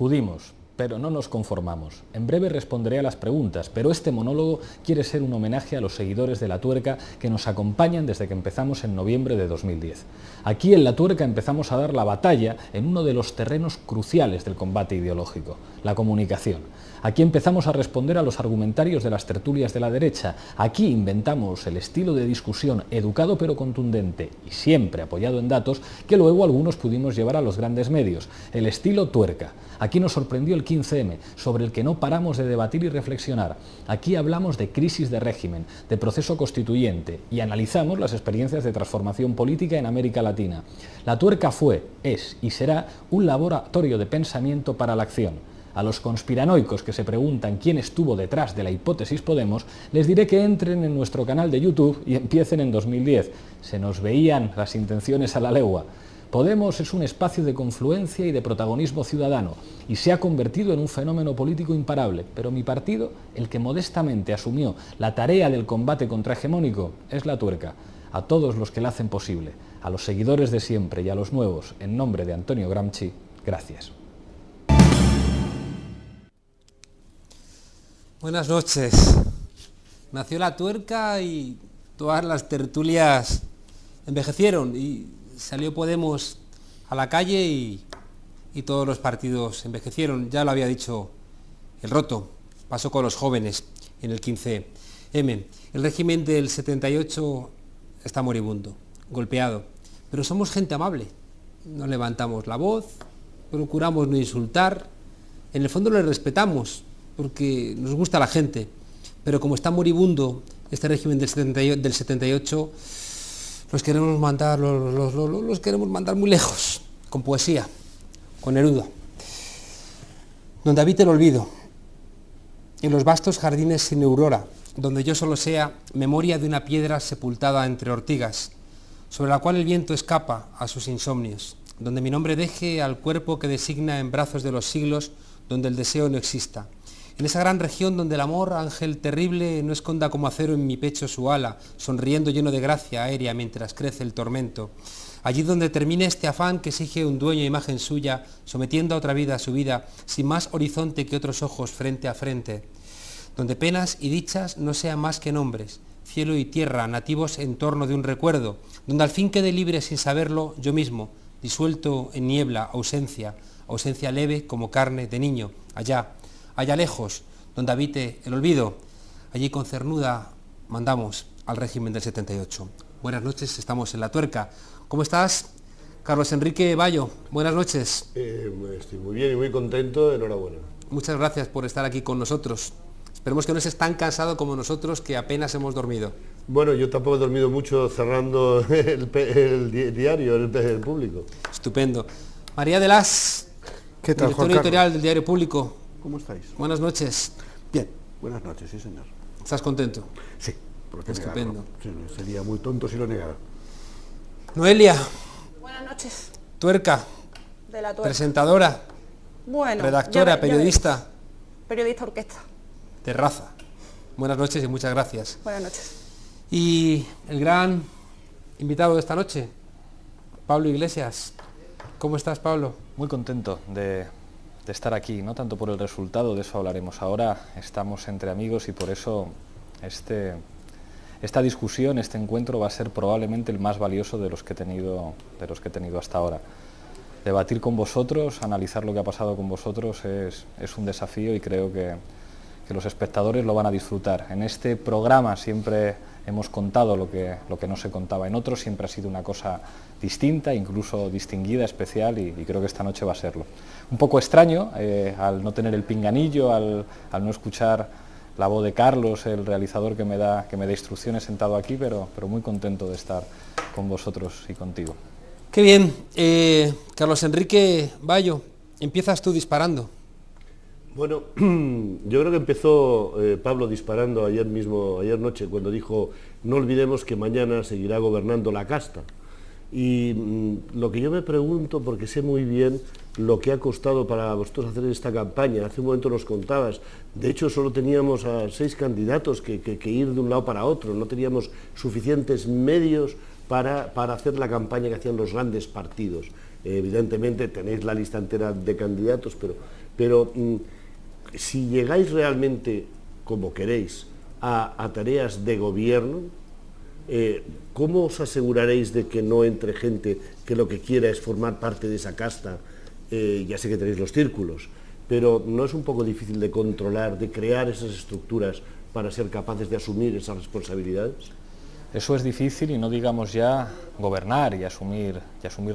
Pudimos, pero no nos conformamos. En breve responderé a las preguntas, pero este monólogo quiere ser un homenaje a los seguidores de La Tuerca que nos acompañan desde que empezamos en noviembre de 2010. Aquí en La Tuerca empezamos a dar la batalla en uno de los terrenos cruciales del combate ideológico, la comunicación. Aquí empezamos a responder a los argumentarios de las tertulias de la derecha. Aquí inventamos el estilo de discusión educado pero contundente y siempre apoyado en datos que luego algunos pudimos llevar a los grandes medios. El estilo Tuerca. Aquí nos sorprendió el 15M, sobre el que no paramos de debatir y reflexionar. Aquí hablamos de crisis de régimen, de proceso constituyente y analizamos las experiencias de transformación política en América Latina. La Tuerca fue, es y será un laboratorio de pensamiento para la acción. A los conspiranoicos que se preguntan quién estuvo detrás de la hipótesis Podemos, les diré que entren en nuestro canal de YouTube y empiecen en 2010. Se nos veían las intenciones a la legua. Podemos es un espacio de confluencia y de protagonismo ciudadano y se ha convertido en un fenómeno político imparable, pero mi partido, el que modestamente asumió la tarea del combate contrahegemónico, es La Tuerca. A todos los que la hacen posible, a los seguidores de siempre y a los nuevos, en nombre de Antonio Gramsci, gracias. Buenas noches. Nació La Tuerca y todas las tertulias envejecieron y salió Podemos a la calle y todos los partidos envejecieron. Ya lo había dicho el Roto, pasó con los jóvenes en el 15M. El régimen del 78 está moribundo, golpeado, pero somos gente amable. No levantamos la voz, procuramos no insultar, en el fondo le respetamos, porque nos gusta la gente, pero como está moribundo este régimen del 78, los queremos mandar muy lejos, con poesía, con Neruda. Donde habite el olvido, en los vastos jardines sin aurora, donde yo solo sea memoria de una piedra sepultada entre ortigas, sobre la cual el viento escapa a sus insomnios, donde mi nombre deje al cuerpo que designa en brazos de los siglos, donde el deseo no exista. En esa gran región donde el amor, ángel terrible, no esconda como acero en mi pecho su ala, sonriendo lleno de gracia aérea mientras crece el tormento. Allí donde termine este afán que exige un dueño imagen suya, sometiendo a otra vida a su vida, sin más horizonte que otros ojos frente a frente. Donde penas y dichas no sean más que nombres, cielo y tierra, nativos en torno de un recuerdo, donde al fin quede libre sin saberlo yo mismo, disuelto en niebla, ausencia leve como carne de niño, allá lejos, donde habite el olvido, allí con cernuda mandamos al régimen del 78. Buenas noches, estamos en La Tuerca. ¿Cómo estás, Carlos Enrique Bayo? Buenas noches. Estoy muy bien y muy contento, enhorabuena. Muchas gracias por estar aquí con nosotros. Esperemos que no estés tan cansado como nosotros, que apenas hemos dormido. Bueno, yo tampoco he dormido mucho cerrando el diario, el Público. Estupendo. María de Las, ¿qué tal, directora editorial del Diario Público. ¿Cómo estáis? Buenas noches. Bien, buenas noches, sí señor. ¿Estás contento? Sí, porque estupendo. Sería muy tonto si lo negara. Noelia. Buenas noches. Tuerca. De La Tuerca. Presentadora. Bueno. Redactora, periodista. Periodista orquesta. De raza. Buenas noches y muchas gracias. Buenas noches. Y el gran invitado de esta noche, Pablo Iglesias. ¿Cómo estás, Pablo? Muy contento de estar aquí, no tanto por el resultado, de eso hablaremos ahora, estamos entre amigos y por eso esta discusión, este encuentro va a ser probablemente el más valioso de los que he tenido hasta ahora. Debatir con vosotros, analizar lo que ha pasado con vosotros es un desafío y creo que los espectadores lo van a disfrutar. En este programa siempre hemos contado lo que no se contaba en otros, siempre ha sido una cosa distinta, incluso distinguida, especial, y creo que esta noche va a serlo. Un poco extraño, al no tener el pinganillo, al no escuchar la voz de Carlos, el realizador que me da instrucciones sentado aquí, pero muy contento de estar con vosotros y contigo. Qué bien. Carlos Enrique Bayo, empiezas tú disparando. Bueno, yo creo que empezó Pablo disparando ayer noche, cuando dijo: no olvidemos que mañana seguirá gobernando la casta. Y lo que yo me pregunto, porque sé muy bien lo que ha costado para vosotros hacer esta campaña, hace un momento nos contabas, de hecho solo teníamos a 6 candidatos que ir de un lado para otro, no teníamos suficientes medios para hacer la campaña que hacían los grandes partidos. evidentemente tenéis la lista entera de candidatos, pero si llegáis realmente, como queréis, a tareas de gobierno, ¿cómo os aseguraréis de que no entre gente que lo que quiera es formar parte de esa casta? Ya sé que tenéis los círculos, pero ¿no es un poco difícil de controlar, de crear esas estructuras para ser capaces de asumir esas responsabilidades? Eso es difícil, y no digamos ya gobernar y asumir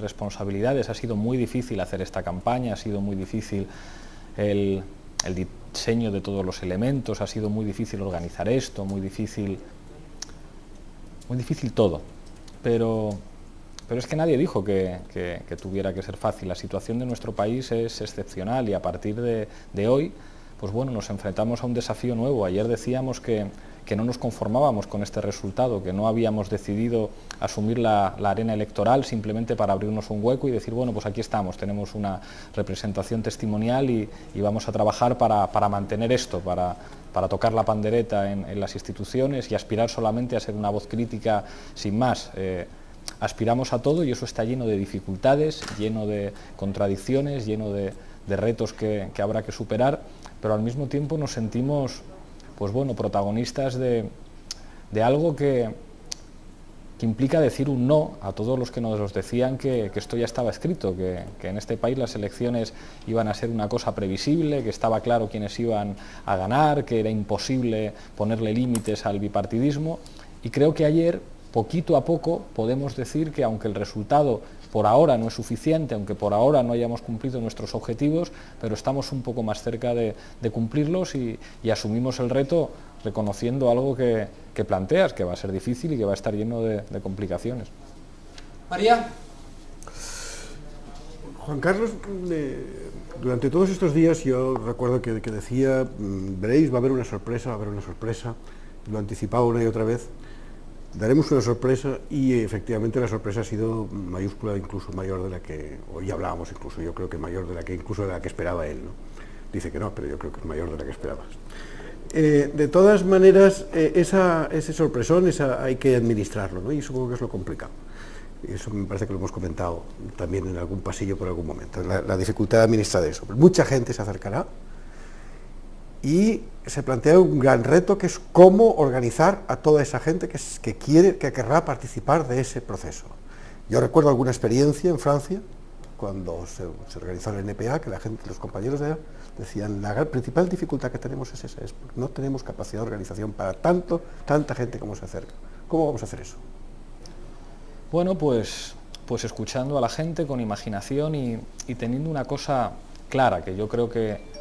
responsabilidades. Ha sido muy difícil hacer esta campaña, ha sido muy difícil el diseño de todos los elementos, ha sido muy difícil organizar esto, muy difícil todo. Pero es que nadie dijo que tuviera que ser fácil. La situación de nuestro país es excepcional, y a partir de hoy, pues bueno, nos enfrentamos a un desafío nuevo. Ayer decíamos que no nos conformábamos con este resultado, que no habíamos decidido asumir la arena electoral simplemente para abrirnos un hueco y decir, bueno, pues aquí estamos, tenemos una representación testimonial y vamos a trabajar para mantener esto, para tocar la pandereta en las instituciones y aspirar solamente a ser una voz crítica sin más. Aspiramos a todo, y eso está lleno de dificultades, lleno de contradicciones, lleno de retos que habrá que superar, pero al mismo tiempo nos sentimos, pues bueno, protagonistas de algo que implica decir un no a todos los que nos decían que esto ya estaba escrito, que en este país las elecciones iban a ser una cosa previsible, que estaba claro quiénes iban a ganar, que era imposible ponerle límites al bipartidismo. Y creo que ayer, poquito a poco, podemos decir que aunque el resultado por ahora no es suficiente, aunque por ahora no hayamos cumplido nuestros objetivos, pero estamos un poco más cerca de cumplirlos, y asumimos el reto reconociendo algo que planteas, que va a ser difícil y que va a estar lleno de complicaciones. María. Juan Carlos, durante todos estos días yo recuerdo que decía, veréis, va a haber una sorpresa, lo anticipaba una y otra vez. Daremos una sorpresa, y efectivamente la sorpresa ha sido mayúscula, incluso mayor de la que, hoy hablábamos incluso, yo creo que mayor de la que incluso de la que esperaba él, ¿no? Dice que no, pero yo creo que es mayor de la que esperabas. De todas maneras, ese sorpresón hay que administrarlo, ¿no? Y supongo que es lo complicado. Y eso me parece que lo hemos comentado también en algún pasillo por algún momento, la dificultad de administrar eso. Mucha gente se acercará, y se plantea un gran reto, que es cómo organizar a toda esa gente que querrá participar de ese proceso. Yo recuerdo alguna experiencia en Francia, cuando se organizó el NPA, que la gente, los compañeros de allá, decían, la principal dificultad que tenemos es esa, no tenemos capacidad de organización para tanta gente como se acerca. ¿Cómo vamos a hacer eso? Bueno, pues escuchando a la gente con imaginación y teniendo una cosa clara, que yo creo que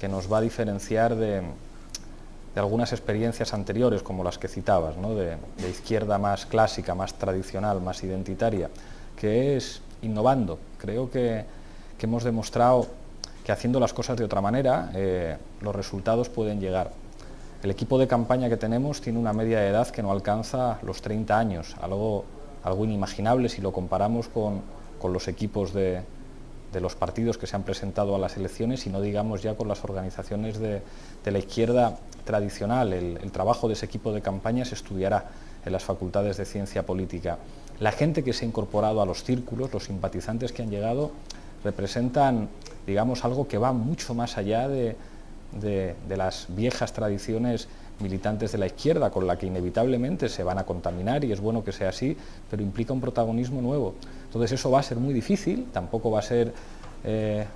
nos va a diferenciar de algunas experiencias anteriores, como las que citabas, ¿no? de izquierda más clásica, más tradicional, más identitaria, que es innovando. Creo que hemos demostrado que haciendo las cosas de otra manera, los resultados pueden llegar. El equipo de campaña que tenemos tiene una media de edad que no alcanza los 30 años, algo inimaginable si lo comparamos con los equipos de los partidos que se han presentado a las elecciones, y no digamos ya con las organizaciones de la izquierda tradicional. El trabajo de ese equipo de campaña se estudiará en las facultades de ciencia política. La gente que se ha incorporado a los círculos, los simpatizantes que han llegado, representan, digamos, algo que va mucho más allá de las viejas tradiciones militantes de la izquierda, con la que inevitablemente se van a contaminar, y es bueno que sea así, pero implica un protagonismo nuevo. Entonces eso va a ser muy difícil, tampoco va a ser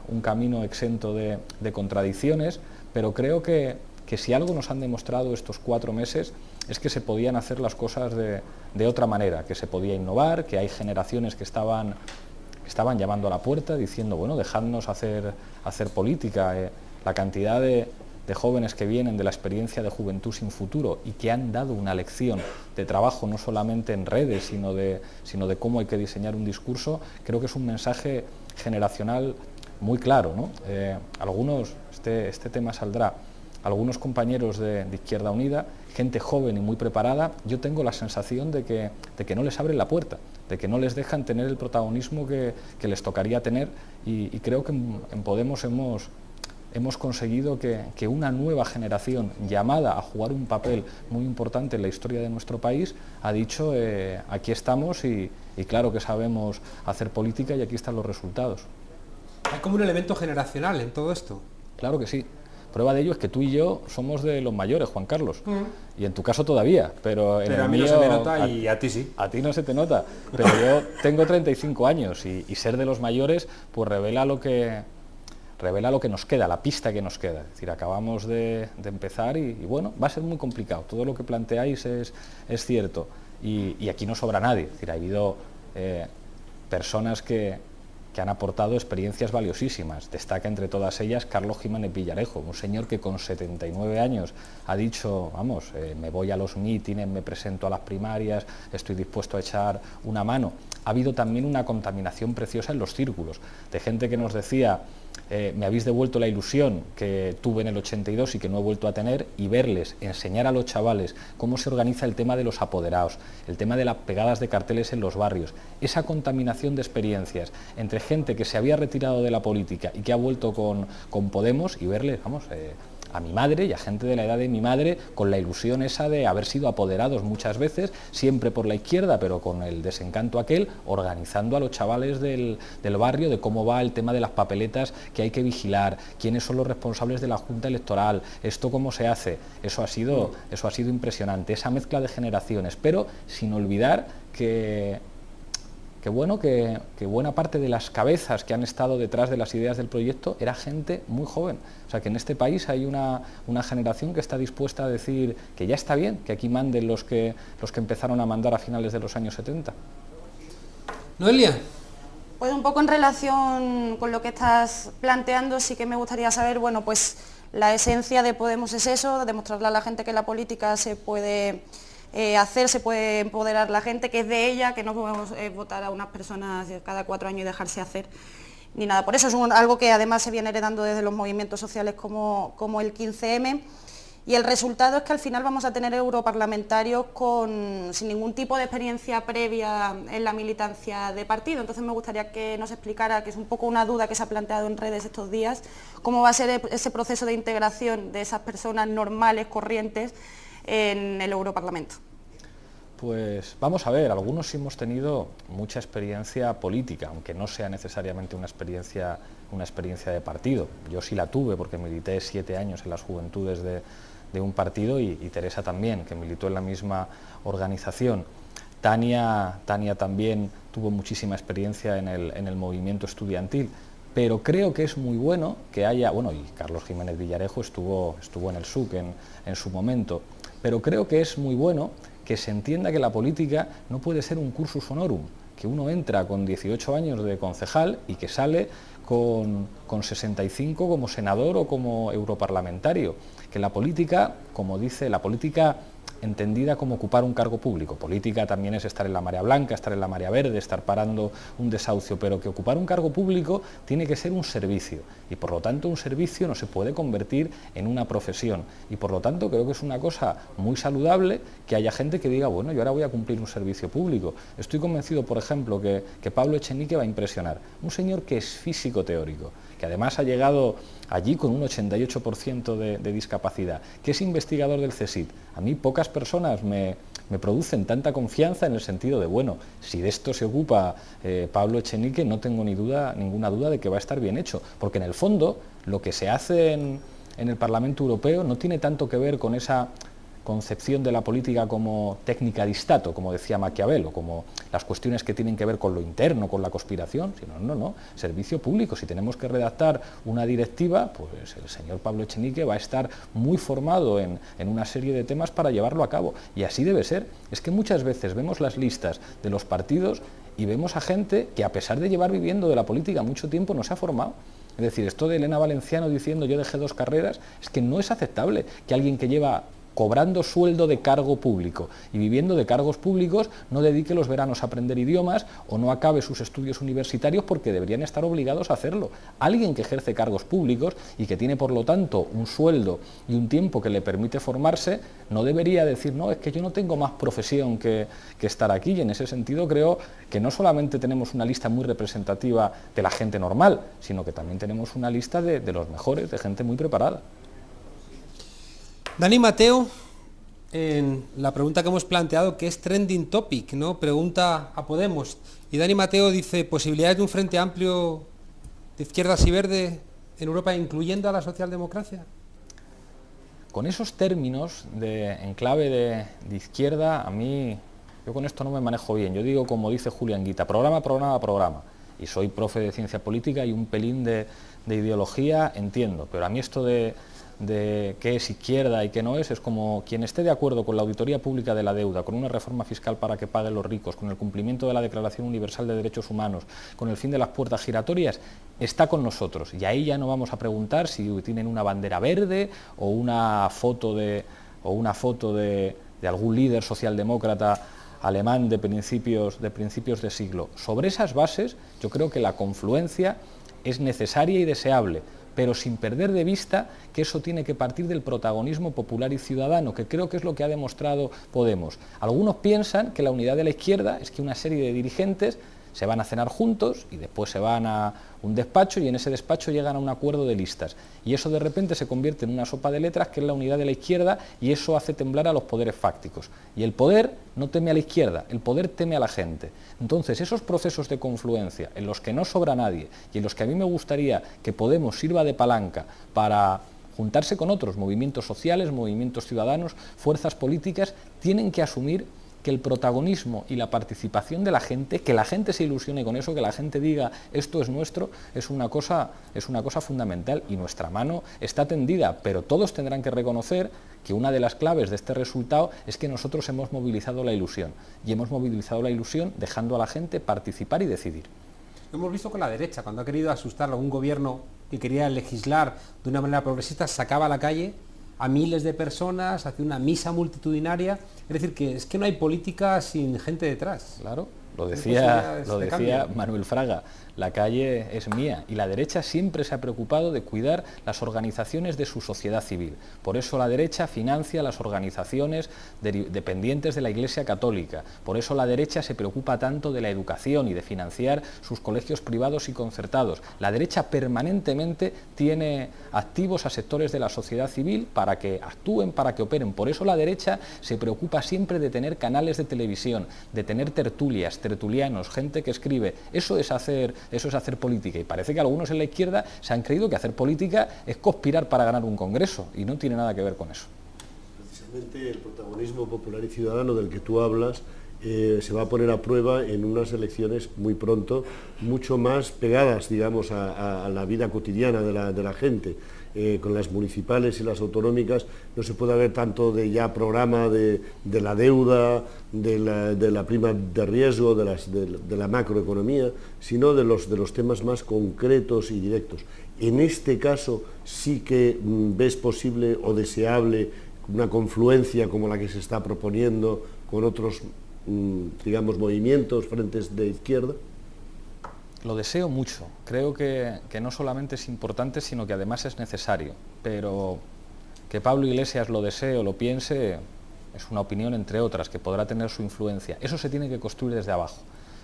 un camino exento de contradicciones, pero creo que si algo nos han demostrado estos 4 meses es que se podían hacer las cosas de otra manera, que se podía innovar, que hay generaciones que estaban llamando a la puerta diciendo, bueno, dejadnos hacer política. La cantidad de jóvenes que vienen de la experiencia de Juventud sin Futuro y que han dado una lección de trabajo no solamente en redes, sino de cómo hay que diseñar un discurso, creo que es un mensaje generacional muy claro, ¿no? Algunos, este tema saldrá, algunos compañeros de Izquierda Unida, gente joven y muy preparada, yo tengo la sensación de que no les abren la puerta, de que no les dejan tener el protagonismo que les tocaría tener, y creo que en Podemos hemos conseguido que una nueva generación llamada a jugar un papel muy importante en la historia de nuestro país ha dicho, aquí estamos y y claro que sabemos hacer política y aquí están los resultados. Hay como un elemento generacional en todo esto. Claro que sí. Prueba de ello es que tú y yo somos de los mayores, Juan Carlos. Y en tu caso todavía, pero en Pero el a mí no mío, se me nota y a ti sí. A ti no se te nota, pero yo tengo 35 años y ser de los mayores pues revela lo que nos queda, la pista que nos queda. Es decir, acabamos de empezar y bueno, va a ser muy complicado. Todo lo que planteáis es cierto y aquí no sobra nadie. Es decir, ha habido personas que han aportado experiencias valiosísimas. Destaca entre todas ellas Carlos Jiménez Villarejo, un señor que con 79 años ha dicho, vamos, me voy a los mítines, me presento a las primarias, estoy dispuesto a echar una mano. Ha habido también una contaminación preciosa en los círculos, de gente que nos decía, me habéis devuelto la ilusión que tuve en el 82 y que no he vuelto a tener, y verles, enseñar a los chavales cómo se organiza el tema de los apoderados, el tema de las pegadas de carteles en los barrios, esa contaminación de experiencias entre gente que se había retirado de la política y que ha vuelto con Podemos, y verles, vamos, a mi madre y a gente de la edad de mi madre con la ilusión esa de haber sido apoderados muchas veces, siempre por la izquierda, pero con el desencanto aquel, organizando a los chavales del barrio de cómo va el tema de las papeletas que hay que vigilar, quiénes son los responsables de la Junta Electoral, esto cómo se hace. Eso ha sido impresionante, esa mezcla de generaciones, pero sin olvidar que buena parte de las cabezas que han estado detrás de las ideas del proyecto era gente muy joven. O sea, que en este país hay una generación que está dispuesta a decir que ya está bien, que aquí manden los que empezaron a mandar a finales de los años 70. Noelia. Pues un poco en relación con lo que estás planteando, sí que me gustaría saber, bueno, pues la esencia de Podemos es eso, demostrarle a la gente que la política se puede se puede empoderar la gente, que es de ella, que no podemos votar a unas personas cada 4 años y dejarse hacer ni nada. Por eso es algo que además se viene heredando desde los movimientos sociales como el 15M, y el resultado es que al final vamos a tener europarlamentarios sin ningún tipo de experiencia previa en la militancia de partido. Entonces me gustaría que nos explicara, que es un poco una duda que se ha planteado en redes estos días, cómo va a ser ese proceso de integración de esas personas normales, corrientes, en el Europarlamento. Pues vamos a ver, algunos sí hemos tenido mucha experiencia política, aunque no sea necesariamente una experiencia de partido. Yo sí la tuve porque milité 7 años en las juventudes de un partido y Teresa también, que militó en la misma organización. Tania también tuvo muchísima experiencia en el movimiento estudiantil, pero creo que es muy bueno que haya, bueno, y Carlos Jiménez Villarejo estuvo en el SUC en su momento, pero creo que es muy bueno que se entienda que la política no puede ser un cursus honorum, que uno entra con 18 años de concejal y que sale con 65 como senador o como europarlamentario, que la política, como dice, la política entendida como ocupar un cargo público. Política también es estar en la marea blanca, estar en la marea verde, estar parando un desahucio, pero que ocupar un cargo público tiene que ser un servicio y por lo tanto un servicio no se puede convertir en una profesión y por lo tanto creo que es una cosa muy saludable que haya gente que diga, bueno, yo ahora voy a cumplir un servicio público. Estoy convencido, por ejemplo, que Pablo Echenique va a impresionar. Un señor que es físico teórico, que además ha llegado allí con un 88% de discapacidad, que es investigador del CSIC. A mí pocas personas me producen tanta confianza en el sentido de, bueno, si de esto se ocupa Pablo Echenique, no tengo ninguna duda de que va a estar bien hecho, porque en el fondo lo que se hace en el Parlamento Europeo no tiene tanto que ver con esa concepción de la política como técnica di Stato, como decía Maquiavelo, como las cuestiones que tienen que ver con lo interno, con la conspiración, sino no, servicio público. Si tenemos que redactar una directiva, pues el señor Pablo Echenique va a estar muy formado en una serie de temas para llevarlo a cabo, y así debe ser. Es que muchas veces vemos las listas de los partidos y vemos a gente que a pesar de llevar viviendo de la política mucho tiempo no se ha formado. Es decir, esto de Elena Valenciano diciendo yo dejé 2 carreras, es que no es aceptable que alguien que lleva cobrando sueldo de cargo público y viviendo de cargos públicos no dedique los veranos a aprender idiomas o no acabe sus estudios universitarios porque deberían estar obligados a hacerlo. Alguien que ejerce cargos públicos y que tiene por lo tanto un sueldo y un tiempo que le permite formarse no debería decir, no, es que yo no tengo más profesión que estar aquí, y en ese sentido creo que no solamente tenemos una lista muy representativa de la gente normal, sino que también tenemos una lista de los mejores, de gente muy preparada. Dani Mateo, en la pregunta que hemos planteado, que es trending topic, ¿no? Pregunta a Podemos. Y Dani Mateo dice, ¿posibilidades de un frente amplio de izquierdas y verde en Europa, incluyendo a la socialdemocracia? Con esos términos en clave de izquierda, a mí, yo con esto no me manejo bien. Yo digo, como dice Julián Guita, programa, programa, programa. Y soy profe de ciencia política y un pelín de ideología entiendo, pero a mí esto de qué es izquierda y qué no es como quien esté de acuerdo con la auditoría pública de la deuda, con una reforma fiscal para que paguen los ricos, con el cumplimiento de la Declaración Universal de Derechos Humanos, con el fin de las puertas giratorias, está con nosotros. Y ahí ya no vamos a preguntar si tienen una bandera verde o una foto de algún líder socialdemócrata alemán de principios de siglo. Sobre esas bases, yo creo que la confluencia es necesaria y deseable, pero sin perder de vista que eso tiene que partir del protagonismo popular y ciudadano, que creo que es lo que ha demostrado Podemos. Algunos piensan que la unidad de la izquierda es que una serie de dirigentes se van a cenar juntos y después se van a un despacho y en ese despacho llegan a un acuerdo de listas. Y eso de repente se convierte en una sopa de letras que es la unidad de la izquierda y eso hace temblar a los poderes fácticos. Y el poder no teme a la izquierda, el poder teme a la gente. Entonces esos procesos de confluencia en los que no sobra nadie y en los que a mí me gustaría que Podemos sirva de palanca para juntarse con otros movimientos sociales, movimientos ciudadanos, fuerzas políticas, tienen que asumir que el protagonismo y la participación de la gente, que la gente se ilusione con eso, que la gente diga esto es nuestro, es una cosa fundamental y nuestra mano está tendida, pero todos tendrán que reconocer que una de las claves de este resultado es que nosotros hemos movilizado la ilusión y hemos movilizado la ilusión dejando a la gente participar y decidir. Lo hemos visto con la derecha, cuando ha querido asustar a algún gobierno que quería legislar de una manera progresista, sacaba a la calle a miles de personas, hacía una misa multitudinaria. Es decir, que es que no hay política sin gente detrás. Claro, lo decía Manuel Fraga, la calle es mía, y la derecha siempre se ha preocupado de cuidar las organizaciones de su sociedad civil. Por eso la derecha financia las organizaciones dependientes de la Iglesia Católica. Por eso la derecha se preocupa tanto de la educación y de financiar sus colegios privados y concertados. La derecha permanentemente tiene activos a sectores de la sociedad civil para que actúen, para que operen. Por eso la derecha se preocupa siempre de tener canales de televisión, de tener tertulias, tertulianos, gente que escribe. Eso es hacer política, y parece que algunos en la izquierda se han creído que hacer política es conspirar para ganar un congreso, y no tiene nada que ver con eso. Precisamente el protagonismo popular y ciudadano del que tú hablas se va a poner a prueba en unas elecciones muy pronto, mucho más pegadas, digamos, a la vida cotidiana de la gente. Con las municipales y las autonómicas no se puede ver tanto de ya programa de la deuda, de la prima de riesgo, de la macroeconomía, sino de los temas más concretos y directos. En este caso sí que ves posible o deseable una confluencia como la que se está proponiendo con otros, digamos, movimientos, frentes de izquierda. Lo deseo mucho, creo que no solamente es importante, sino que además es necesario, pero que Pablo Iglesias lo desee o lo piense es una opinión entre otras, que podrá tener su influencia. Eso se tiene que construir desde abajo.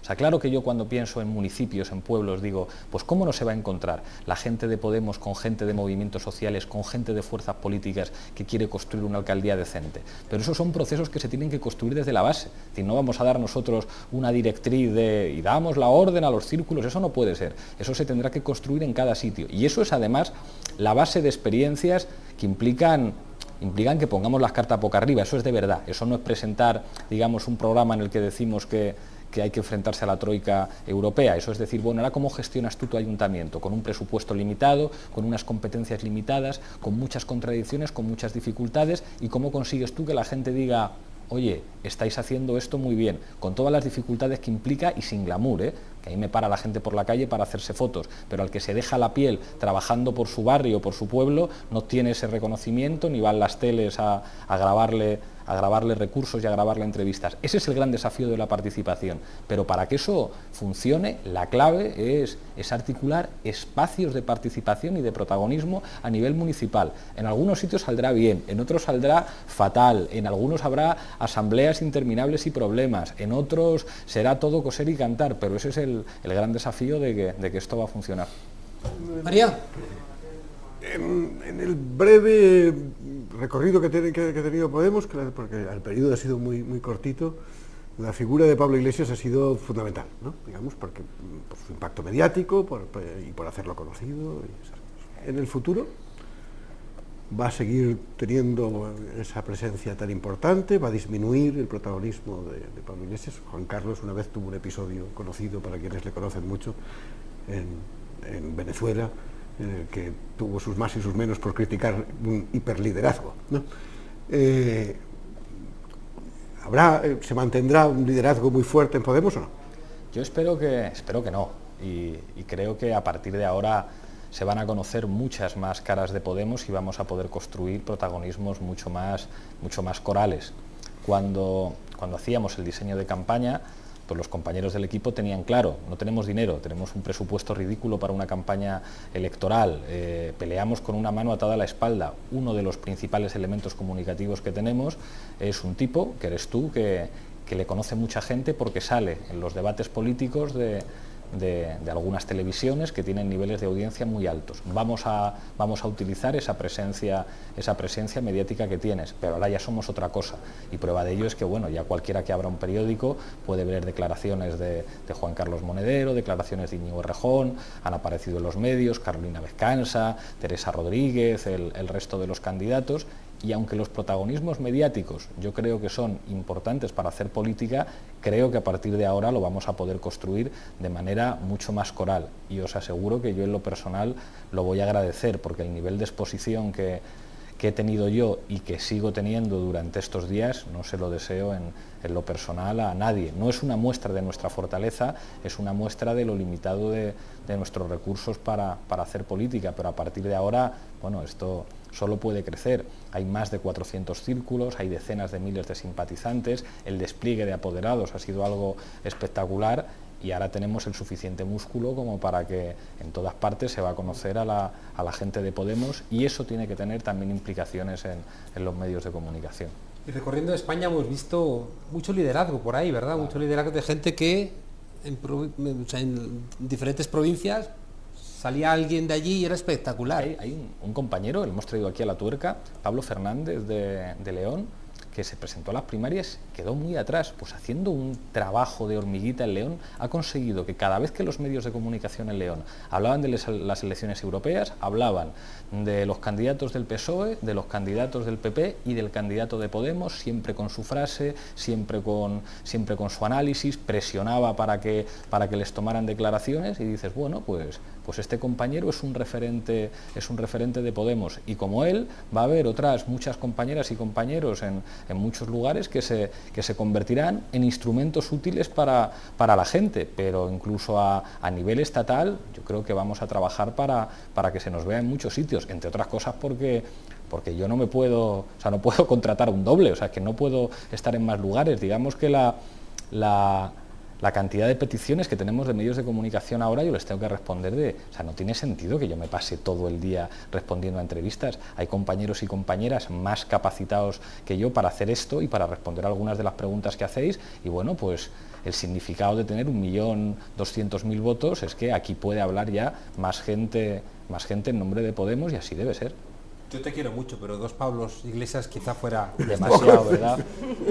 O sea, claro que yo cuando pienso en municipios, en pueblos, digo, pues ¿cómo no se va a encontrar la gente de Podemos con gente de movimientos sociales, con gente de fuerzas políticas que quiere construir una alcaldía decente? Pero esos son procesos que se tienen que construir desde la base. Es decir, no vamos a dar nosotros una directriz y damos la orden a los círculos, eso no puede ser. Eso se tendrá que construir en cada sitio. Y eso es además la base de experiencias que implican que pongamos las cartas boca arriba. Eso es de verdad. Eso no es presentar, digamos, un programa en el que decimos que hay que enfrentarse a la troika europea. Eso es decir, bueno, ahora ¿cómo gestionas tú tu ayuntamiento? Con un presupuesto limitado, con unas competencias limitadas, con muchas contradicciones, con muchas dificultades, y cómo consigues tú que la gente diga, oye, estáis haciendo esto muy bien, con todas las dificultades que implica y sin glamour, que ahí me para la gente por la calle para hacerse fotos, pero al que se deja la piel trabajando por su barrio, por su pueblo, no tiene ese reconocimiento, ni van las teles a grabarle recursos y a grabarle entrevistas. Ese es el gran desafío de la participación, pero para que eso funcione, la clave es articular espacios de participación y de protagonismo a nivel municipal. En algunos sitios saldrá bien, en otros saldrá fatal, en algunos habrá asambleas interminables y problemas, en otros será todo coser y cantar, pero ese es el gran desafío de que esto va a funcionar. María. En el breve recorrido que ha tenido Podemos, porque el periodo ha sido muy cortito, la figura de Pablo Iglesias ha sido fundamental, ¿no? Digamos, porque por su impacto mediático y por hacerlo conocido. En el futuro va a seguir teniendo esa presencia tan importante, va a disminuir el protagonismo de Pablo Iglesias. Juan Carlos una vez tuvo un episodio conocido para quienes le conocen mucho en Venezuela, en el que tuvo sus más y sus menos por criticar un hiperliderazgo, ¿no? ¿Se mantendrá un liderazgo muy fuerte en Podemos o no? Yo espero que no, y creo que a partir de ahora se van a conocer muchas más caras de Podemos y vamos a poder construir protagonismos mucho más corales. Cuando hacíamos el diseño de campaña, pues los compañeros del equipo tenían claro, no tenemos dinero, tenemos un presupuesto ridículo para una campaña electoral, peleamos con una mano atada a la espalda. Uno de los principales elementos comunicativos que tenemos es un tipo, que eres tú, que le conoce mucha gente porque sale en los debates políticos de algunas televisiones que tienen niveles de audiencia muy altos. Vamos a utilizar esa presencia mediática que tienes, pero ahora ya somos otra cosa, y prueba de ello es que, bueno, ya cualquiera que abra un periódico puede ver declaraciones de Juan Carlos Monedero, declaraciones de Íñigo Errejón, han aparecido en los medios, Carolina Vescansa, Teresa Rodríguez, el resto de los candidatos. Y aunque los protagonismos mediáticos yo creo que son importantes para hacer política, creo que a partir de ahora lo vamos a poder construir de manera mucho más coral. Y os aseguro que yo en lo personal lo voy a agradecer, porque el nivel de exposición que he tenido yo y que sigo teniendo durante estos días, no se lo deseo en lo personal a nadie. No es una muestra de nuestra fortaleza, es una muestra de lo limitado de nuestros recursos para hacer política, pero a partir de ahora, bueno, esto solo puede crecer. Hay más de 400 círculos, hay decenas de miles de simpatizantes, el despliegue de apoderados ha sido algo espectacular y ahora tenemos el suficiente músculo como para que en todas partes se va a conocer a la gente de Podemos, y eso tiene que tener también implicaciones en los medios de comunicación. Y recorriendo España hemos visto mucho liderazgo por ahí, ¿verdad? Mucho liderazgo de gente que en diferentes provincias salía alguien de allí y era espectacular. Hay un compañero, lo hemos traído aquí a La Tuerca, Pablo Fernández de León, que se presentó a las primarias, quedó muy atrás, pues haciendo un trabajo de hormiguita en León, ha conseguido que cada vez que los medios de comunicación en León hablaban de las elecciones europeas, hablaban de los candidatos del PSOE, de los candidatos del PP y del candidato de Podemos, siempre con su frase, siempre con su análisis, presionaba para que les tomaran declaraciones, y dices, bueno, pues este compañero es un referente de Podemos, y como él va a haber otras muchas compañeras y compañeros en muchos lugares que se convertirán en instrumentos útiles para la gente, pero incluso a nivel estatal yo creo que vamos a trabajar para que se nos vea en muchos sitios, entre otras cosas porque yo no puedo contratar un doble, o sea, que no puedo estar en más lugares. Digamos que la cantidad de peticiones que tenemos de medios de comunicación ahora, yo les tengo que responder no tiene sentido que yo me pase todo el día respondiendo a entrevistas. Hay compañeros y compañeras más capacitados que yo para hacer esto y para responder algunas de las preguntas que hacéis, y bueno, pues el significado de tener 1.200.000 votos es que aquí puede hablar ya más gente en nombre de Podemos, y así debe ser. Yo te quiero mucho, pero 2 Pablos Iglesias quizá fuera demasiado, ¿verdad?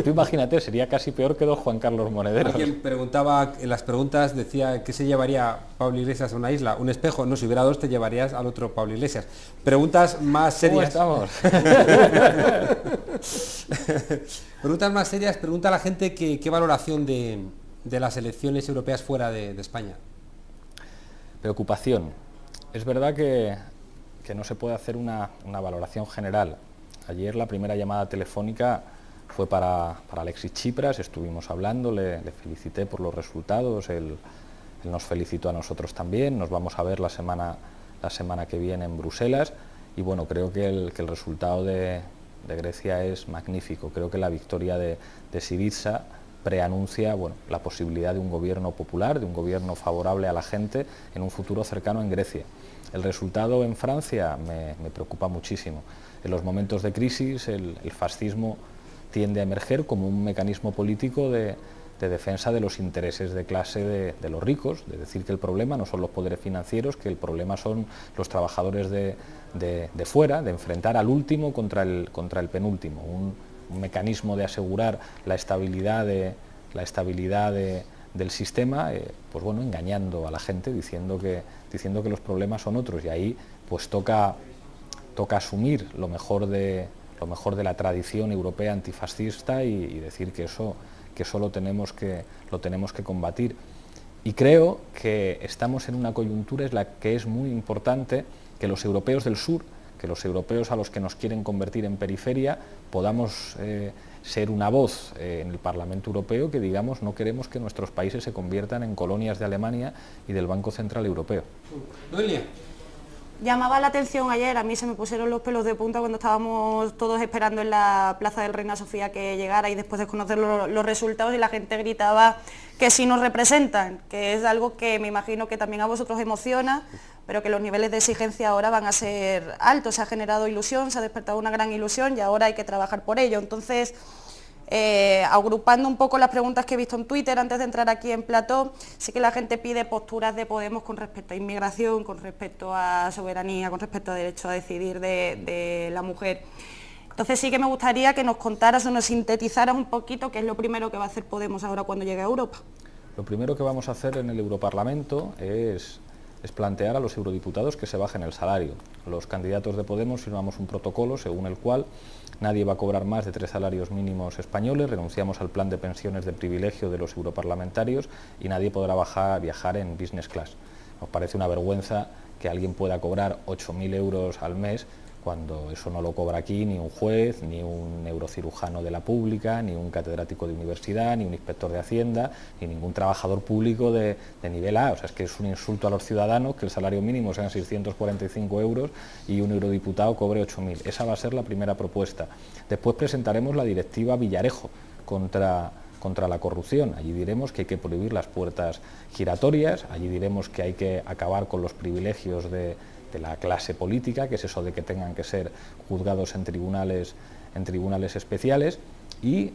Tú imagínate, sería casi peor que 2 Juan Carlos Monederos. Alguien preguntaba, en las preguntas decía, ¿qué se llevaría Pablo Iglesias a una isla? Un espejo. No, si hubiera 2 te llevarías al otro Pablo Iglesias. Preguntas más serias. ¿Cómo estamos? Preguntas más serias. Pregunta a la gente qué valoración de las elecciones europeas fuera de España. Preocupación. Es verdad que no se puede hacer una valoración general. Ayer la primera llamada telefónica fue para Alexis Tsipras, estuvimos hablando, le felicité por los resultados, él nos felicitó a nosotros también, nos vamos a ver la semana que viene en Bruselas, y bueno, creo que el resultado de Grecia es magnífico. Creo que la victoria de Syriza preanuncia, bueno, la posibilidad de un gobierno popular, de un gobierno favorable a la gente en un futuro cercano en Grecia. El resultado en Francia me preocupa muchísimo. En los momentos de crisis el fascismo tiende a emerger como un mecanismo político de defensa de los intereses de clase de los ricos, de decir que el problema no son los poderes financieros, que el problema son los trabajadores de fuera, de enfrentar al último contra el penúltimo, un mecanismo de asegurar la estabilidad del sistema, pues bueno, engañando a la gente, diciendo que los problemas son otros, y ahí pues toca asumir lo mejor de la tradición europea antifascista y decir que eso lo tenemos que combatir. Y creo que estamos en una coyuntura en la que es muy importante que los europeos del sur, que los europeos a los que nos quieren convertir en periferia, podamos ser una voz en el Parlamento Europeo que digamos no queremos que nuestros países se conviertan en colonias de Alemania y del Banco Central Europeo. Noelia. Llamaba la atención ayer, a mí se me pusieron los pelos de punta cuando estábamos todos esperando en la Plaza del Reina Sofía que llegara y después de conocer los resultados y la gente gritaba que sí nos representan, que es algo que me imagino que también a vosotros emociona, pero que los niveles de exigencia ahora van a ser altos. Se ha generado ilusión, se ha despertado una gran ilusión y ahora hay que trabajar por ello. Entonces, agrupando un poco las preguntas que he visto en Twitter antes de entrar aquí en plató, sí que la gente pide posturas de Podemos con respecto a inmigración, con respecto a soberanía, con respecto a derecho a decidir de la mujer. Entonces sí que me gustaría que nos contaras o nos sintetizaras un poquito qué es lo primero que va a hacer Podemos ahora cuando llegue a Europa. Lo primero que vamos a hacer en el Europarlamento es plantear a los eurodiputados que se bajen el salario. Los candidatos de Podemos firmamos un protocolo según el cual nadie va a cobrar más de 3 salarios mínimos españoles, renunciamos al plan de pensiones de privilegio de los europarlamentarios y nadie podrá viajar en business class. Nos parece una vergüenza que alguien pueda cobrar 8.000 euros al mes cuando eso no lo cobra aquí ni un juez, ni un neurocirujano de la pública, ni un catedrático de universidad, ni un inspector de Hacienda, ni ningún trabajador público de nivel A. O sea, es que es un insulto a los ciudadanos que el salario mínimo sean 645 euros y un eurodiputado cobre 8.000. Esa va a ser la primera propuesta. Después presentaremos la directiva Villarejo contra la corrupción. Allí diremos que hay que prohibir las puertas giratorias, allí diremos que hay que acabar con los privilegios de la clase política, que es eso de que tengan que ser juzgados en tribunales especiales, y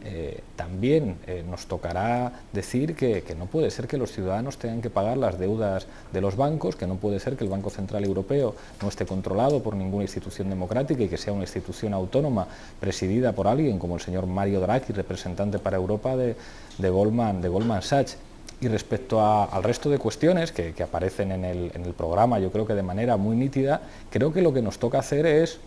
también nos tocará decir que no puede ser que los ciudadanos tengan que pagar las deudas de los bancos, que no puede ser que el Banco Central Europeo no esté controlado por ninguna institución democrática y que sea una institución autónoma presidida por alguien como el señor Mario Draghi, representante para Europa de Goldman Sachs. Y respecto al resto de cuestiones que aparecen en el programa, yo creo que de manera muy nítida, creo que lo que nos toca hacer es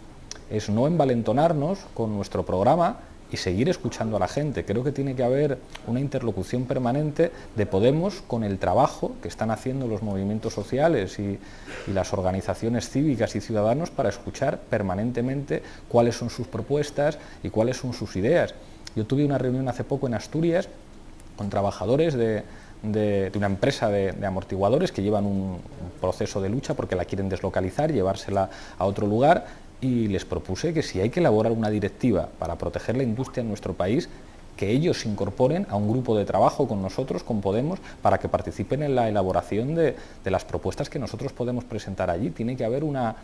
no envalentonarnos con nuestro programa y seguir escuchando a la gente. Creo que tiene que haber una interlocución permanente de Podemos con el trabajo que están haciendo los movimientos sociales y las organizaciones cívicas y ciudadanos para escuchar permanentemente cuáles son sus propuestas y cuáles son sus ideas. Yo tuve una reunión hace poco en Asturias con trabajadores de una empresa de amortiguadores que llevan un proceso de lucha porque la quieren deslocalizar, llevársela a otro lugar, y les propuse que si hay que elaborar una directiva para proteger la industria en nuestro país, que ellos se incorporen a un grupo de trabajo con nosotros, con Podemos, para que participen en la elaboración de las propuestas que nosotros podemos presentar allí. Tiene que haber una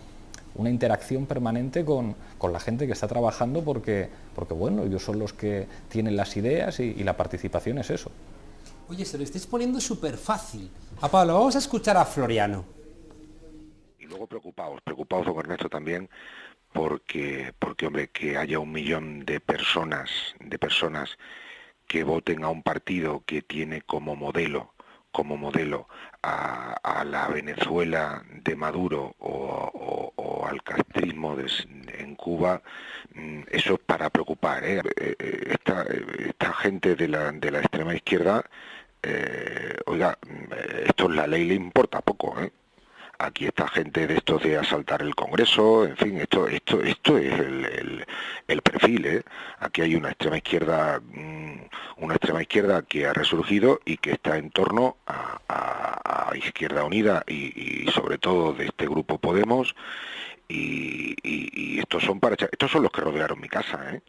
interacción permanente con la gente que está trabajando porque bueno, ellos son los que tienen las ideas y la participación es eso. Oye, se lo estáis poniendo súper fácil. A Pablo, vamos a escuchar a Floriano. Y luego preocupados don Ernesto también, porque hombre, que haya 1 millón de personas que voten a un partido que tiene como modelo a la Venezuela de Maduro o al castrismo en Cuba, eso es para preocupar, ¿eh? Esta gente de la extrema izquierda, oiga, esto la ley le importa poco, ¿eh? Aquí esta gente de estos de asaltar el Congreso, en fin, esto es el perfil, ¿eh? Aquí hay una extrema izquierda que ha resurgido y que está en torno a Izquierda Unida y sobre todo de este grupo Podemos, y estos son los que rodearon mi casa, ¿eh?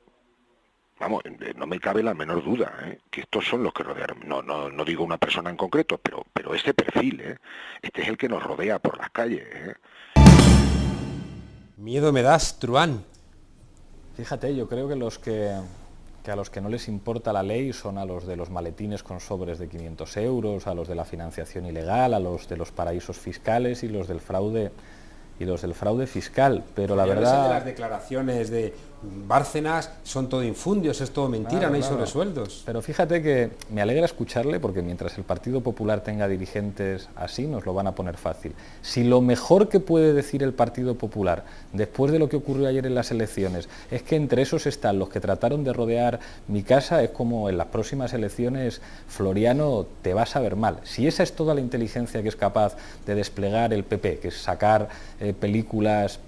Vamos, no me cabe la menor duda, ¿eh? Que estos son los que rodearon, no digo una persona en concreto, pero este perfil, ¿eh? Este es el que nos rodea por las calles, ¿eh? Miedo me das, Truán. Fíjate, yo creo que que a los que no les importa la ley son a los de los maletines con sobres de 500 euros, a los de la financiación ilegal, a los de los paraísos fiscales y los del fraude fiscal, pero la verdad... De las declaraciones de Bárcenas son todo infundios, es todo mentira, Claro, no hay claro. sobresueldos. Pero fíjate que me alegra escucharle, porque mientras el Partido Popular tenga dirigentes así, nos lo van a poner fácil. Si lo mejor que puede decir el Partido Popular, después de lo que ocurrió ayer en las elecciones, es que entre esos están los que trataron de rodear mi casa, es como en las próximas elecciones, Floriano, te vas a ver mal. Si esa es toda la inteligencia que es capaz de desplegar el PP, que es sacar películas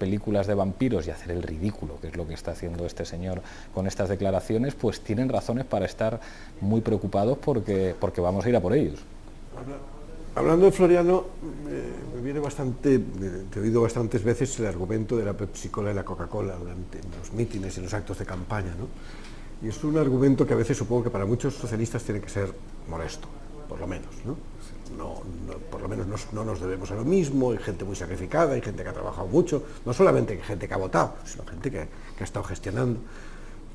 de vampiros y hacer el ridículo, que es lo que está haciendo este señor con estas declaraciones, pues tienen razones para estar muy preocupados porque vamos a ir a por ellos. Hablando de Floriano, me viene bastante, te he oído bastantes veces el argumento de la Pepsi-Cola y la Coca-Cola durante los mítines y los actos de campaña, ¿no? Y es un argumento que a veces supongo que para muchos socialistas tiene que ser molesto, por lo menos, ¿no? Por lo menos no nos debemos a lo mismo, hay gente muy sacrificada, hay gente que ha trabajado mucho, no solamente gente que ha votado, sino gente que ha estado gestionando.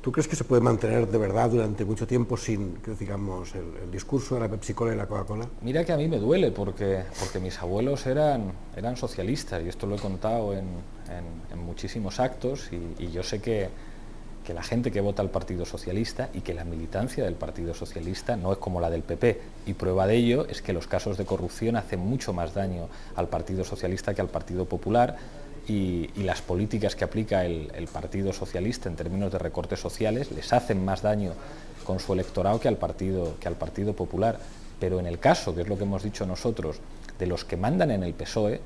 ¿Tú crees que se puede mantener de verdad durante mucho tiempo sin, que digamos, el discurso de la Pepsi-Cola y la Coca-Cola? Mira que a mí me duele porque mis abuelos eran socialistas, y esto lo he contado en muchísimos actos, y yo sé que la gente que vota al Partido Socialista y que la militancia del Partido Socialista no es como la del PP, y prueba de ello es que los casos de corrupción hacen mucho más daño al Partido Socialista que al Partido Popular, y las políticas que aplica el Partido Socialista en términos de recortes sociales les hacen más daño con su electorado que al Partido Popular. Pero en el caso, que es lo que hemos dicho nosotros, de los que mandan en el PSOE,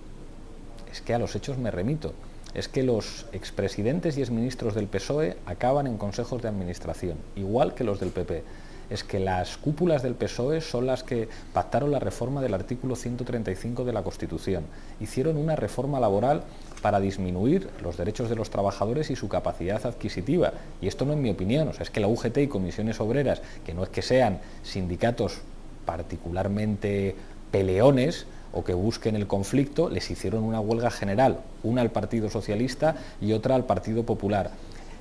es que a los hechos me remito. Es que los expresidentes y exministros del PSOE acaban en consejos de administración, igual que los del PP. Es que las cúpulas del PSOE son las que pactaron la reforma del artículo 135 de la Constitución. Hicieron una reforma laboral para disminuir los derechos de los trabajadores y su capacidad adquisitiva. Y esto no es mi opinión, o sea, es que la UGT y comisiones obreras, que no es que sean sindicatos particularmente peleones o que busquen el conflicto, les hicieron una huelga general, una al Partido Socialista y otra al Partido Popular.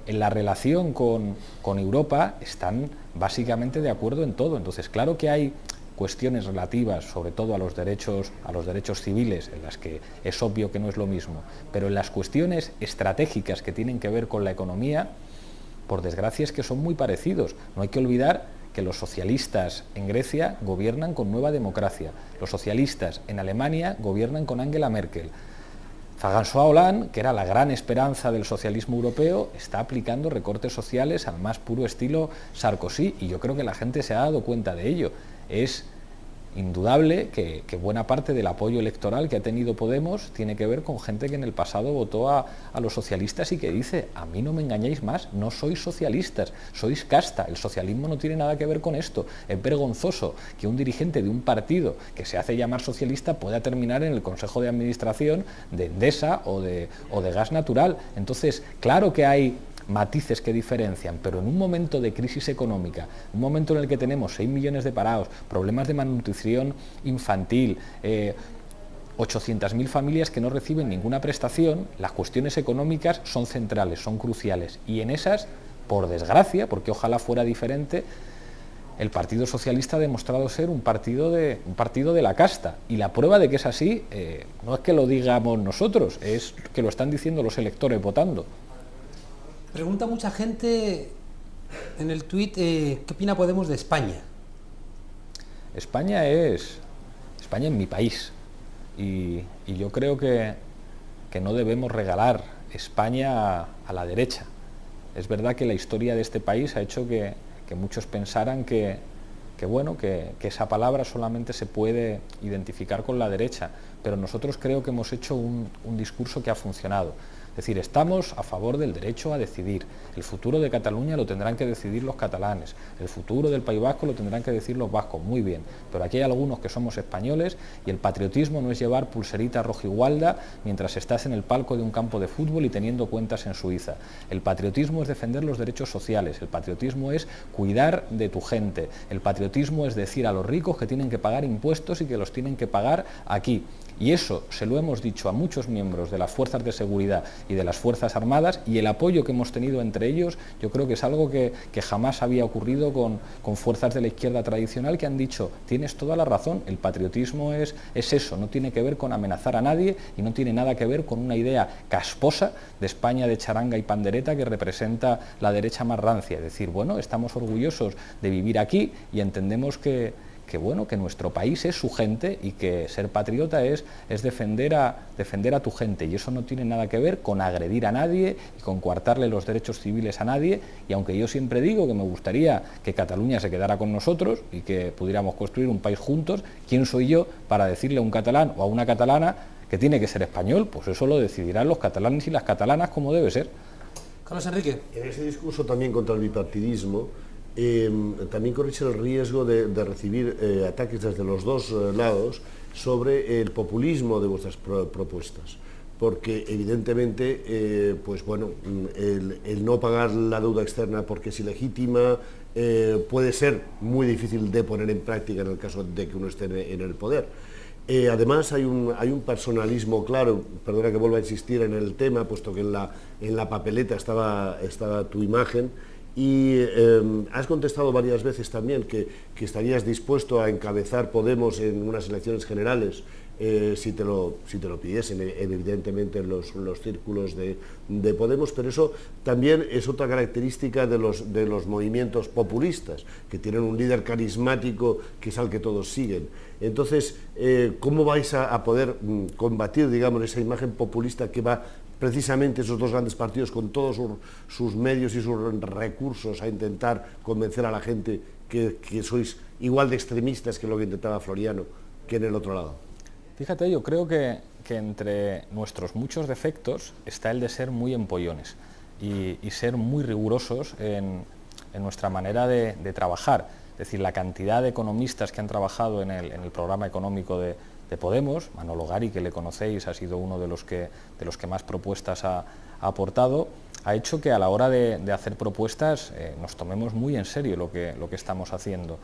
En la relación con Europa están básicamente de acuerdo en todo. Entonces, claro que hay cuestiones relativas, sobre todo a los derechos civiles, en las que es obvio que no es lo mismo, pero en las cuestiones estratégicas que tienen que ver con la economía, por desgracia es que son muy parecidos. No hay que olvidar que los socialistas en Grecia gobiernan con Nueva Democracia, los socialistas en Alemania gobiernan con Angela Merkel. François Hollande, que era la gran esperanza del socialismo europeo, está aplicando recortes sociales al más puro estilo Sarkozy, y yo creo que la gente se ha dado cuenta de ello. Es indudable que buena parte del apoyo electoral que ha tenido Podemos tiene que ver con gente que en el pasado votó a los socialistas y que dice: a mí no me engañéis más, no sois socialistas, sois casta, el socialismo no tiene nada que ver con esto. Es vergonzoso que un dirigente de un partido que se hace llamar socialista pueda terminar en el Consejo de Administración de Endesa o de Gas Natural. Entonces, claro que hay matices que diferencian, pero en un momento de crisis económica, un momento en el que tenemos 6 millones de parados, problemas de malnutrición infantil, 800.000 familias que no reciben ninguna prestación, las cuestiones económicas son centrales, son cruciales, y en esas, por desgracia, porque ojalá fuera diferente, el Partido Socialista ha demostrado ser un partido de la casta, y la prueba de que es así no es que lo digamos nosotros, es que lo están diciendo los electores votando. Pregunta mucha gente en el tuit, ¿qué opina Podemos de España? España es mi país, y yo creo que no debemos regalar España a la derecha. Es verdad que la historia de este país ha hecho que muchos pensaran que esa palabra solamente se puede identificar con la derecha, pero nosotros creo que hemos hecho un discurso que ha funcionado. Es decir, estamos a favor del derecho a decidir. El futuro de Cataluña lo tendrán que decidir los catalanes, el futuro del País Vasco lo tendrán que decir los vascos, muy bien, pero aquí hay algunos que somos españoles, y el patriotismo no es llevar pulserita rojigualda mientras estás en el palco de un campo de fútbol y teniendo cuentas en Suiza. El patriotismo es defender los derechos sociales, el patriotismo es cuidar de tu gente, el patriotismo es decir a los ricos que tienen que pagar impuestos y que los tienen que pagar aquí. Y eso se lo hemos dicho a muchos miembros de las fuerzas de seguridad y de las Fuerzas Armadas, y el apoyo que hemos tenido entre ellos yo creo que es algo que jamás había ocurrido con fuerzas de la izquierda tradicional, que han dicho: tienes toda la razón, el patriotismo es eso, no tiene que ver con amenazar a nadie y no tiene nada que ver con una idea casposa de España de charanga y pandereta que representa la derecha más rancia. Es decir, bueno, estamos orgullosos de vivir aquí y entendemos que nuestro país es su gente y que ser patriota es defender a tu gente, y eso no tiene nada que ver con agredir a nadie y con coartarle los derechos civiles a nadie. Y aunque yo siempre digo que me gustaría que Cataluña se quedara con nosotros y que pudiéramos construir un país juntos, ¿quién soy yo para decirle a un catalán o a una catalana que tiene que ser español? Pues eso lo decidirán los catalanes y las catalanas, como debe ser. Carlos Enrique. En ese discurso también contra el bipartidismo, también corréis el riesgo de recibir ataques desde los dos lados sobre el populismo de vuestras propuestas, porque evidentemente pues bueno, el no pagar la deuda externa porque es ilegítima puede ser muy difícil de poner en práctica en el caso de que uno esté en el poder. Además hay un personalismo claro, perdona que vuelva a insistir en el tema, puesto que en la papeleta estaba tu imagen. Y has contestado varias veces también que estarías dispuesto a encabezar Podemos en unas elecciones generales si te lo pidiesen, evidentemente en los círculos de Podemos, pero eso también es otra característica de los movimientos populistas, que tienen un líder carismático que es al que todos siguen. Entonces, ¿cómo vais a poder combatir, digamos, esa imagen populista que va precisamente esos dos grandes partidos con todos sus medios y sus recursos a intentar convencer a la gente que sois igual de extremistas que lo que intentaba Floriano, que en el otro lado? Fíjate, yo creo que entre nuestros muchos defectos está el de ser muy empollones y ser muy rigurosos en nuestra manera de trabajar. Es decir, la cantidad de economistas que han trabajado en el programa económico de Podemos, Manolo Gari, que le conocéis, ha sido uno de los que más propuestas ha aportado, ha hecho que a la hora de hacer propuestas nos tomemos muy en serio lo que estamos haciendo.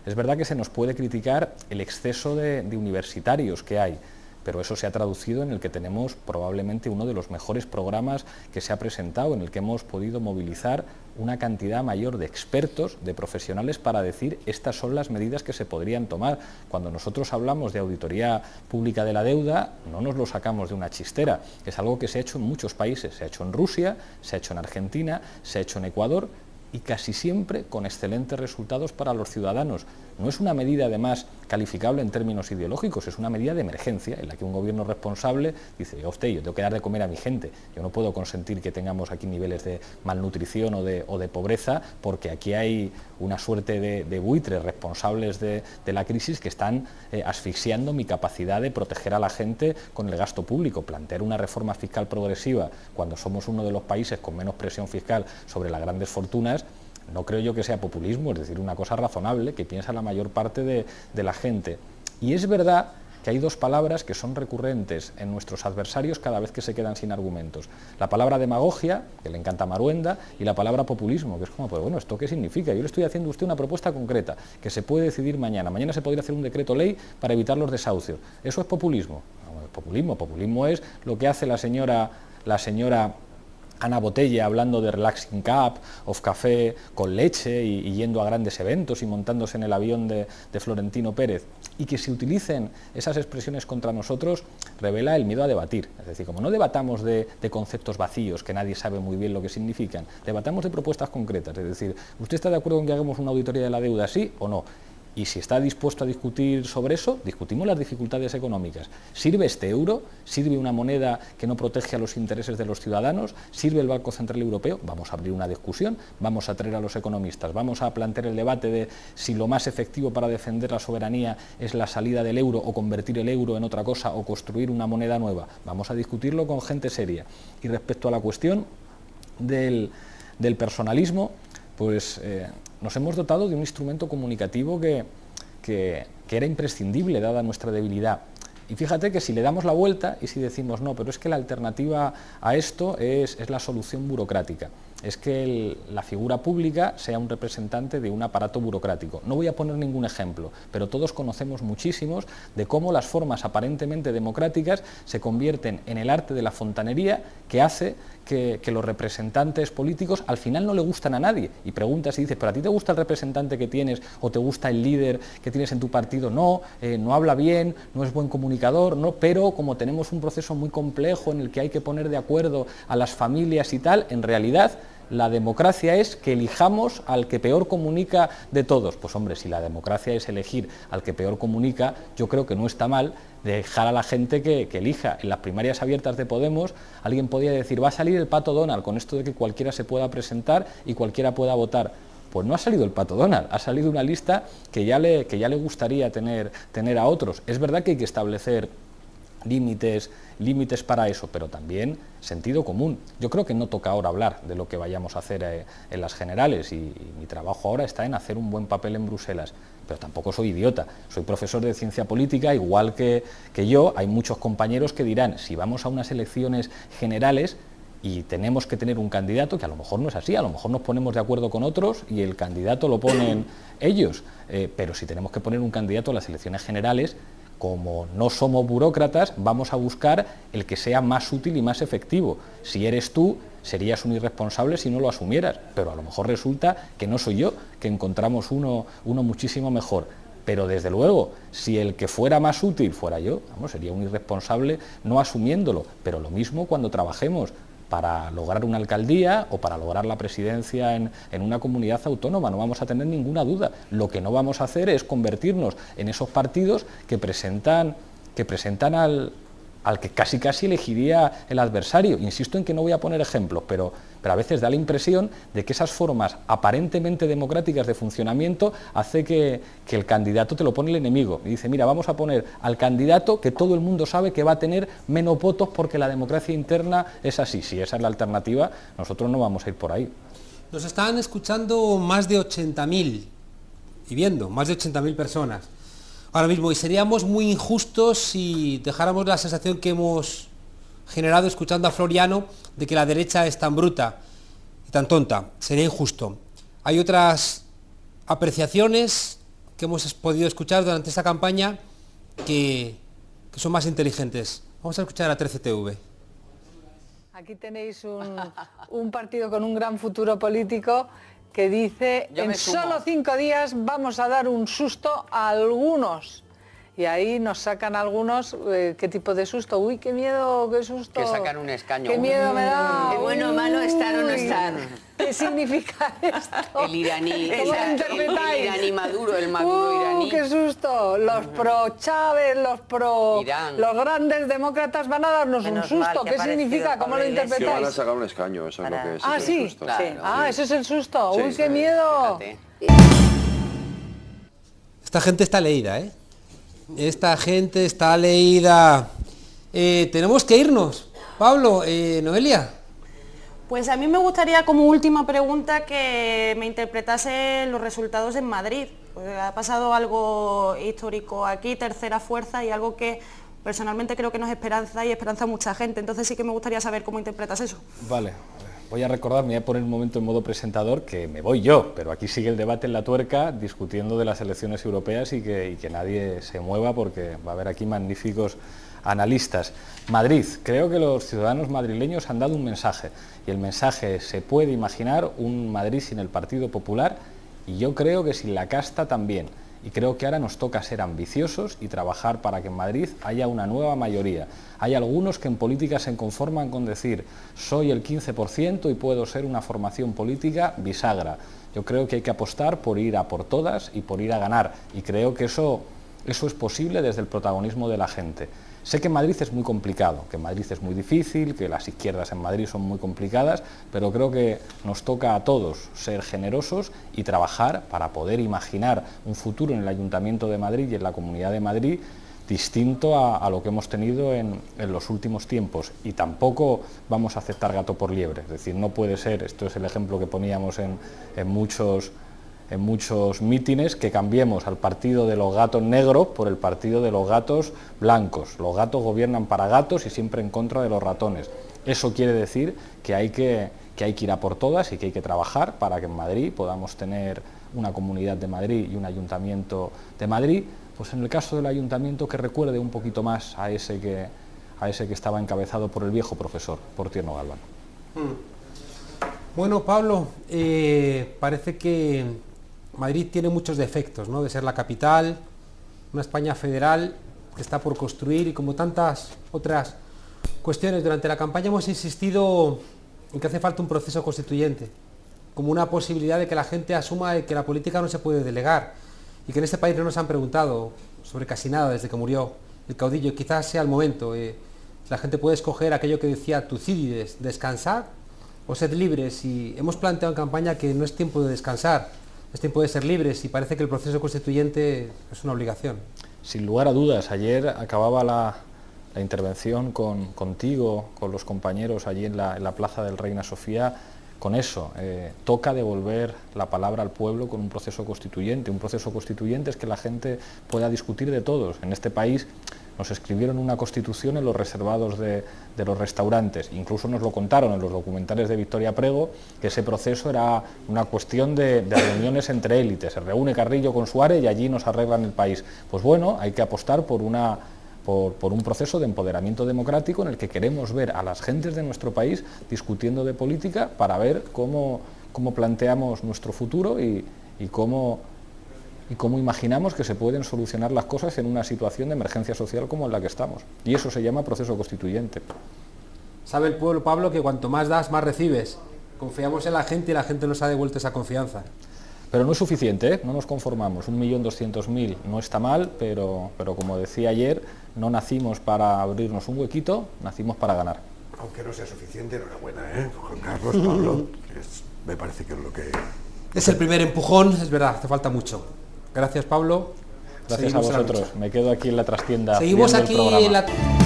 Es verdad que se nos puede criticar el exceso de universitarios que hay, pero eso se ha traducido en el que tenemos probablemente uno de los mejores programas que se ha presentado, en el que hemos podido movilizar una cantidad mayor de expertos, de profesionales, para decir: estas son las medidas que se podrían tomar. Cuando nosotros hablamos de auditoría pública de la deuda, no nos lo sacamos de una chistera, es algo que se ha hecho en muchos países, se ha hecho en Rusia, se ha hecho en Argentina, se ha hecho en Ecuador, y casi siempre con excelentes resultados para los ciudadanos. No es una medida, además, calificable en términos ideológicos, es una medida de emergencia en la que un gobierno responsable dice: oiga usted, yo tengo que dar de comer a mi gente, yo no puedo consentir que tengamos aquí niveles de malnutrición o de pobreza, porque aquí hay una suerte de buitres responsables de la crisis que están asfixiando mi capacidad de proteger a la gente con el gasto público. Plantear una reforma fiscal progresiva cuando somos uno de los países con menos presión fiscal sobre las grandes fortunas, no creo yo que sea populismo, es decir, una cosa razonable que piensa la mayor parte de la gente. Y es verdad que hay dos palabras que son recurrentes en nuestros adversarios cada vez que se quedan sin argumentos. La palabra demagogia, que le encanta a Maruenda, y la palabra populismo, que es como, pues bueno, ¿esto qué significa? Yo le estoy haciendo a usted una propuesta concreta, que se puede decidir mañana. Mañana se podría hacer un decreto ley para evitar los desahucios. ¿Eso es populismo? No, populismo es lo que hace la señora Ana Botella hablando de relaxing cup, of café con leche y yendo a grandes eventos y montándose en el avión de Florentino Pérez. Y que se utilicen esas expresiones contra nosotros revela el miedo a debatir. Es decir, como no debatamos de conceptos vacíos que nadie sabe muy bien lo que significan, debatamos de propuestas concretas. Es decir, ¿usted está de acuerdo en que hagamos una auditoría de la deuda, sí o no? Y si está dispuesto a discutir sobre eso, discutimos las dificultades económicas. ¿Sirve este euro? ¿Sirve una moneda que no protege a los intereses de los ciudadanos? ¿Sirve el Banco Central Europeo? Vamos a abrir una discusión, vamos a traer a los economistas, vamos a plantear el debate de si lo más efectivo para defender la soberanía es la salida del euro o convertir el euro en otra cosa o construir una moneda nueva. Vamos a discutirlo con gente seria. Y respecto a la cuestión del personalismo, pues nos hemos dotado de un instrumento comunicativo que era imprescindible dada nuestra debilidad. Y fíjate que si le damos la vuelta y si decimos, no, pero es que la alternativa a esto es la solución burocrática, es que la figura pública sea un representante de un aparato burocrático. No voy a poner ningún ejemplo, pero todos conocemos muchísimos de cómo las formas aparentemente democráticas se convierten en el arte de la fontanería que hace que los representantes políticos al final no le gustan a nadie. Y preguntas y dices, ¿pero a ti te gusta el representante que tienes o te gusta el líder que tienes en tu partido? No, no habla bien, no es buen comunicador, no, pero como tenemos un proceso muy complejo en el que hay que poner de acuerdo a las familias y tal, en realidad la democracia es que elijamos al que peor comunica de todos. Pues hombre, si la democracia es elegir al que peor comunica, yo creo que no está mal dejar a la gente que elija. En las primarias abiertas de Podemos, alguien podía decir, va a salir el Pato Donald, con esto de que cualquiera se pueda presentar y cualquiera pueda votar. Pues no ha salido el Pato Donald, ha salido una lista que ya le gustaría tener a otros. Es verdad que hay que establecer límites para eso, pero también sentido común. Yo creo que no toca ahora hablar de lo que vayamos a hacer en las generales y mi trabajo ahora está en hacer un buen papel en Bruselas, pero tampoco soy idiota, soy profesor de ciencia política, igual que yo. Hay muchos compañeros que dirán, si vamos a unas elecciones generales y tenemos que tener un candidato, que a lo mejor no es así, a lo mejor nos ponemos de acuerdo con otros y el candidato lo ponen ellos, pero si tenemos que poner un candidato a las elecciones generales, como no somos burócratas, vamos a buscar el que sea más útil y más efectivo. Si eres tú, serías un irresponsable si no lo asumieras, pero a lo mejor resulta que no soy yo, que encontramos uno muchísimo mejor. Pero desde luego, si el que fuera más útil fuera yo, sería un irresponsable no asumiéndolo. Pero lo mismo cuando trabajemos para lograr una alcaldía o para lograr la presidencia en una comunidad autónoma, no vamos a tener ninguna duda. Lo que no vamos a hacer es convertirnos en esos partidos que presentan al que casi elegiría el adversario. Insisto en que no voy a poner ejemplos, pero a veces da la impresión de que esas formas aparentemente democráticas de funcionamiento hace que el candidato te lo pone el enemigo. Y dice, mira, vamos a poner al candidato que todo el mundo sabe que va a tener menos votos porque la democracia interna es así. Si esa es la alternativa, nosotros no vamos a ir por ahí. Nos están escuchando más de 80.000 y viendo más de 80.000 personas ahora mismo, y seríamos muy injustos si dejáramos la sensación que hemos generado escuchando a Floriano de que la derecha es tan bruta y tan tonta. Sería injusto. Hay otras apreciaciones que hemos podido escuchar durante esta campaña que son más inteligentes. Vamos a escuchar a 13TV. Aquí tenéis un partido con un gran futuro político que dice, en solo 5 días vamos a dar un susto a algunos. Y ahí nos sacan algunos, ¿qué tipo de susto? Uy, qué miedo, qué susto. Que sacan un escaño. Qué miedo me da. Qué bueno, malo estar o no estar. ¿Qué significa esto? El iraní, ¿Cómo lo interpretáis? el iraní Maduro, el Maduro iraní. ¡Qué susto! Los pro Chávez, los pro... Irán. Los grandes demócratas van a darnos Menos un susto. mal, ¿Qué significa? ¿Cómo lo interpretáis? Que van a sacar un escaño, eso es lo que es. Ah, es sí. el susto. Claro. Ah, eso es el susto. Sí, Uy, sí. qué miedo. Fíjate. Esta gente está leída, ¿eh? Esta gente está leída. Tenemos que irnos. Pablo, Noelia. Pues a mí me gustaría como última pregunta que me interpretase los resultados en Madrid. Pues ha pasado algo histórico aquí, tercera fuerza, y algo que personalmente creo que nos esperanza y esperanza a mucha gente. Entonces sí que me gustaría saber cómo interpretas eso. Vale, voy a recordar, me voy a poner un momento en modo presentador, que me voy yo, pero aquí sigue el debate en La Tuerca discutiendo de las elecciones europeas y que nadie se mueva porque va a haber aquí magníficos analistas. Madrid, creo que los ciudadanos madrileños han dado un mensaje, y el mensaje se puede imaginar un Madrid sin el Partido Popular, y yo creo que sin la casta también. Y creo que ahora nos toca ser ambiciosos y trabajar para que en Madrid haya una nueva mayoría. Hay algunos que en política se conforman con decir, soy el 15% y puedo ser una formación política bisagra. Yo creo que hay que apostar por ir a por todas y por ir a ganar, y creo que eso es posible desde el protagonismo de la gente. Sé que en Madrid es muy complicado, que en Madrid es muy difícil, que las izquierdas en Madrid son muy complicadas, pero creo que nos toca a todos ser generosos y trabajar para poder imaginar un futuro en el Ayuntamiento de Madrid y en la Comunidad de Madrid distinto a lo que hemos tenido en los últimos tiempos. Y tampoco vamos a aceptar gato por liebre, es decir, no puede ser, esto es el ejemplo que poníamos en muchos en muchos mítines que cambiemos al partido de los gatos negros por el partido de los gatos blancos. Los gatos gobiernan para gatos y siempre en contra de los ratones. Eso quiere decir que hay que ir a por todas y que hay que trabajar para que en Madrid podamos tener una Comunidad de Madrid y un Ayuntamiento de Madrid, pues en el caso del Ayuntamiento que recuerde un poquito más a ese que estaba encabezado por el viejo profesor, por Tierno Galván. Bueno, Pablo, parece que Madrid tiene muchos defectos, ¿no? De ser la capital, una España federal que está por construir, y como tantas otras cuestiones durante la campaña hemos insistido en que hace falta un proceso constituyente, como una posibilidad de que la gente asuma que la política no se puede delegar, y que en este país no nos han preguntado sobre casi nada desde que murió el caudillo, y quizás sea el momento. La gente puede escoger aquello que decía Tucídides, descansar o sed libres, y hemos planteado en campaña que no es tiempo de descansar, es tiempo de ser libres, y parece que el proceso constituyente es una obligación. Sin lugar a dudas, ayer acababa la intervención contigo, con los compañeros allí en la Plaza del Reina Sofía, con eso. Toca devolver la palabra al pueblo con un proceso constituyente. Un proceso constituyente es que la gente pueda discutir de todos. En este país nos escribieron una constitución en los reservados de los restaurantes, incluso nos lo contaron en los documentales de Victoria Prego, que ese proceso era una cuestión de reuniones entre élites. Se reúne Carrillo con Suárez y allí nos arreglan el país. Pues bueno, hay que apostar por un proceso de empoderamiento democrático en el que queremos ver a las gentes de nuestro país discutiendo de política para ver cómo planteamos nuestro futuro y cómo imaginamos que se pueden solucionar las cosas en una situación de emergencia social como en la que estamos. Y eso se llama proceso constituyente. Sabe el pueblo, Pablo, que cuanto más das, más recibes. Confiamos en la gente y la gente nos ha devuelto esa confianza. Pero no es suficiente, ¿eh? No nos conformamos. 1.200.000 no está mal, pero como decía ayer, no nacimos para abrirnos un huequito, nacimos para ganar. Aunque no sea suficiente, enhorabuena, Juan Carlos, Pablo, me parece que es lo que... Es el primer empujón, es verdad, hace falta mucho. Gracias, Pablo. Gracias a vosotros. Me quedo aquí en la trastienda. Seguimos viendo aquí el programa. en la...